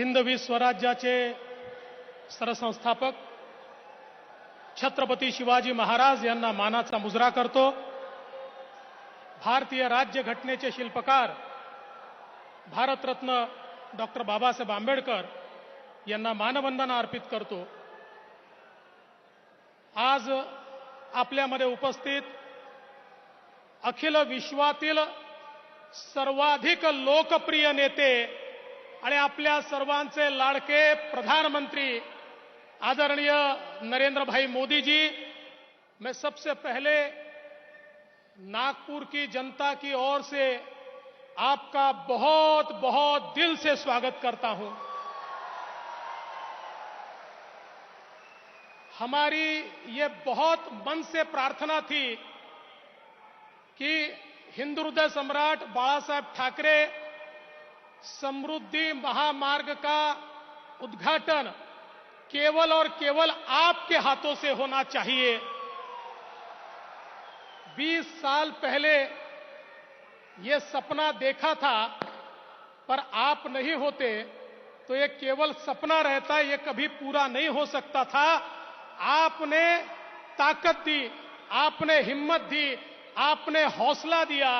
हिंदवी स्वराज्याचे सरसंस्थापक छत्रपती शिवाजी महाराज यांना मानाचा मुजरा करतो। भारतीय राज्यघटनेचे शिल्पकार भारतरत्न डॉक्टर बाबासाहेब आंबेडकर यांना मानवंदना अर्पित करतो। आज आपल्यामध्ये उपस्थित अखिल विश्वातील सर्वाधिक लोकप्रिय नेते आणि आपल्या सर्वांचे लाडके प्रधानमंत्री आदरणीय नरेंद्र भाई मोदी जी, मैं सबसे पहले नागपुर की जनता की ओर से आपका बहुत बहुत दिल से स्वागत करता हूं। हमारी ये बहुत मन से प्रार्थना थी कि हिंदू हृदय सम्राट बाला साहेब ठाकरे समृद्धि महामार्ग का उद्घाटन केवल और केवल आपके हाथों से होना चाहिए। 20 साल पहले ये सपना देखा था, पर आप नहीं होते तो ये केवल सपना रहता, ये कभी पूरा नहीं हो सकता था। आपने ताकत दी, आपने हिम्मत दी, आपने हौसला दिया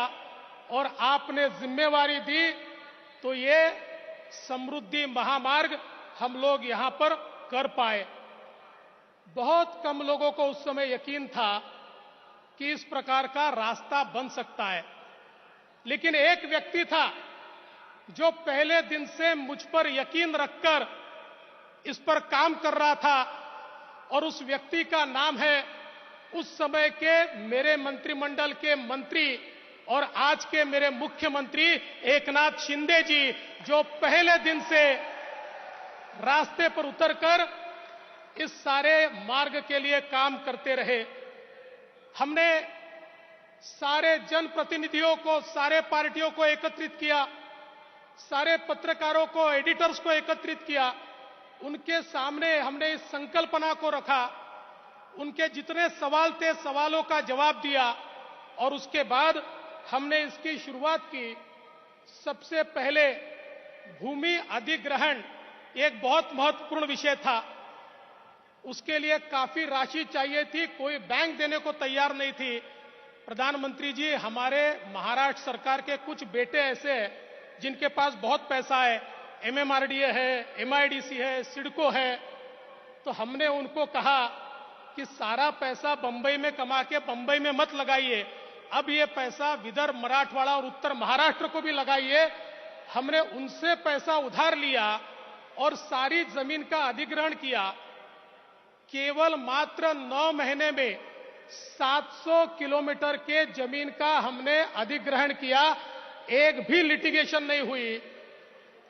और आपने जिम्मेवारी दी, तो ये समृद्धि महामार्ग हम लोग यहां पर कर पाए। बहुत कम लोगों को उस समय यकीन था कि इस प्रकार का रास्ता बन सकता है, लेकिन एक व्यक्ति था जो पहले दिन से मुझ पर यकीन रखकर इस पर काम कर रहा था, और उस व्यक्ति का नाम है उस समय के मेरे मंत्रिमंडल के मंत्री और आज के मेरे मुख्यमंत्री एकनाथ शिंदे जी, जो पहले दिन से रास्ते पर उतरकर इस सारे मार्ग के लिए काम करते रहे। हमने सारे जनप्रतिनिधियों को, सारे पार्टियों को एकत्रित किया, सारे पत्रकारों को, एडिटर्स को एकत्रित किया, उनके सामने हमने इस संकल्पना को रखा, उनके जितने सवाल थे सवालों का जवाब दिया और उसके बाद हमने इसकी शुरुआत की। सबसे पहले भूमि अधिग्रहण एक बहुत महत्वपूर्ण विषय था। उसके लिए काफी राशि चाहिए थी, कोई बैंक देने को तैयार नहीं थी। प्रधानमंत्री जी, हमारे महाराष्ट्र सरकार के कुछ बेटे ऐसे हैं जिनके पास बहुत पैसा है, एमएमआरडीए है, एमआईडीसी है, सिडको है। तो हमने उनको कहा कि सारा पैसा बंबई में कमा के बंबई में मत लगाइए, अब ये पैसा विदर्भ, मराठवाड़ा और उत्तर महाराष्ट्र को भी लगाइए। हमने उनसे पैसा उधार लिया और सारी जमीन का अधिग्रहण किया। केवल मात्र 9 महीने में 700 किलोमीटर के जमीन का हमने अधिग्रहण किया, एक भी लिटिगेशन नहीं हुई।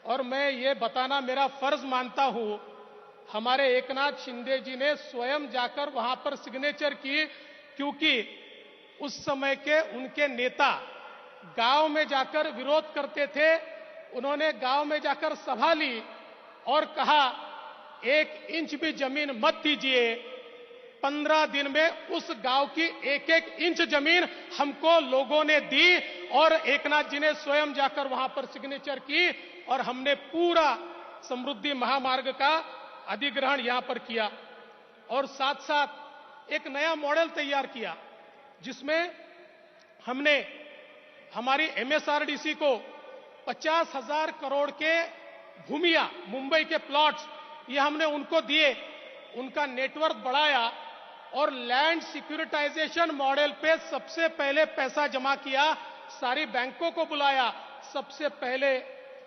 और मैं ये बताना मेरा फर्ज मानता हूं, हमारे एकनाथ शिंदे जी ने स्वयं जाकर वहां पर सिग्नेचर की, क्योंकि उस समय के उनके नेता गांव में जाकर विरोध करते थे। उन्होंने गांव में जाकर सभा ली और कहा 1 इंच भी जमीन मत दीजिए। 15 दिन में उस गांव की 1-1 इंच जमीन हमको लोगों ने दी और एकनाथ जी ने स्वयं जाकर वहां पर सिग्नेचर की और हमने पूरा समृद्धि महामार्ग का अधिग्रहण यहां पर किया। और साथ साथ एक नया मॉडल तैयार किया, जिसमें हमने हमारी एमएसआरडीसी को 50,000 करोड़ के भूमिया, मुंबई के प्लॉट्स, ये हमने उनको दिए, उनका नेटवर्क बढ़ाया और लैंड सिक्योरिटाइजेशन मॉडल पे सबसे पहले पैसा जमा किया, सारी बैंकों को बुलाया। सबसे पहले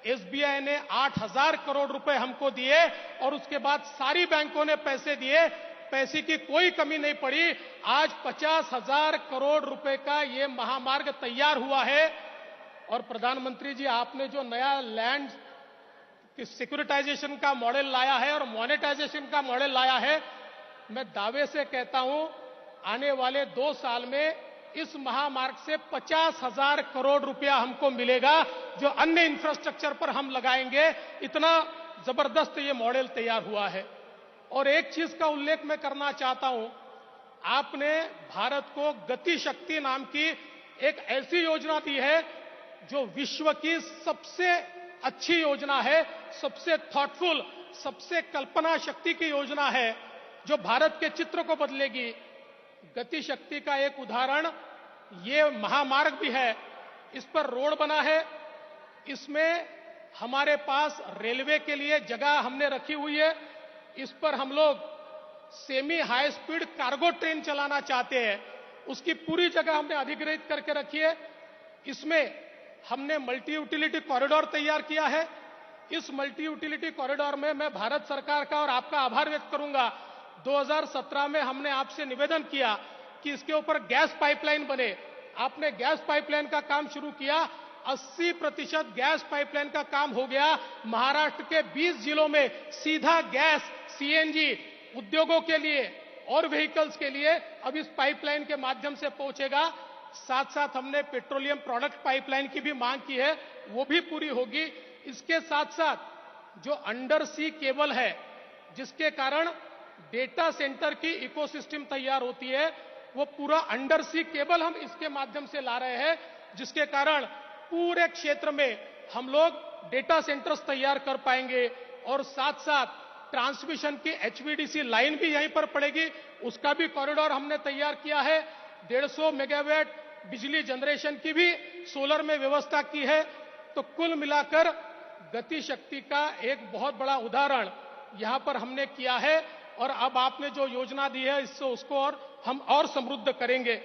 एसबीआई ने 8,000 करोड़ रुपए हमको दिए और उसके बाद सारी बैंकों ने पैसे दिए। पैसे की कोई कमी नहीं पड़ी। आज 50,000 करोड़ रुपए का ये महामार्ग तैयार हुआ है। और प्रधानमंत्री जी, आपने जो नया लैंड सिक्योरिटाइजेशन का मॉडल लाया है और मोनेटाइजेशन का मॉडल लाया है, मैं दावे से कहता हूं आने वाले 2 साल में इस महामार्ग से 50,000 करोड़ रुपया हमको मिलेगा, जो अन्य इंफ्रास्ट्रक्चर पर हम लगाएंगे। इतना जबरदस्त ये मॉडल तैयार हुआ है। और एक चीज का उल्लेख मैं करना चाहता हूं, आपने भारत को गति शक्ति नाम की एक ऐसी योजना दी है जो विश्व की सबसे अच्छी योजना है, सबसे थॉटफुल, सबसे कल्पना शक्ति की योजना है जो भारत के चित्र को बदलेगी। गति शक्ति का एक उदाहरण ये महामार्ग भी है। इस पर रोड बना है, इसमें हमारे पास रेलवे के लिए जगह हमने रखी हुई है। इस पर हम लोग semi high speed cargo train चलाना चाहते हैं, उसकी पूरी जगह हमने अधिग्रहित करके रखी है। इसमें हमने मल्टी यूटिलिटी कॉरिडोर तैयार किया है। इस मल्टी यूटिलिटी कॉरिडोर में मैं भारत सरकार का और आपका आभार व्यक्त करूंगा। 2017 में हमने आपसे निवेदन किया कि इसके ऊपर गैस पाइपलाइन बने। आपने गैस पाइपलाइन का काम शुरू किया, 80% गैस पाइपलाइन का काम हो गया। महाराष्ट्र के 20 जिलों में सीधा गैस सीएनजी उद्योगों के लिए और व्हीकल्स के लिए अब इस पाइपलाइन के माध्यम से पहुंचेगा। साथ साथ हमने पेट्रोलियम प्रोडक्ट पाइपलाइन की भी मांग की है, वो भी पूरी होगी। इसके साथ साथ जो अंडर सी केबल है, जिसके कारण डेटा सेंटर की इकोसिस्टम तैयार होती है, वो पूरा अंडर सी केबल हम इसके माध्यम से ला रहे हैं, जिसके कारण पूरे क्षेत्र में हम लोग डेटा सेंटर्स तैयार कर पाएंगे। और साथ साथ ट्रांसमिशन की एचवीडीसी लाइन भी यहीं पर पड़ेगी, उसका भी कॉरिडोर हमने तैयार किया है। 150 मेगावाट बिजली जनरेशन की भी सोलर में व्यवस्था की है। तो कुल मिलाकर गति शक्ति का एक बहुत बड़ा उदाहरण यहां पर हमने किया है। और अब आपने जो योजना दी है, इससे उसको और हम और समृद्ध करेंगे।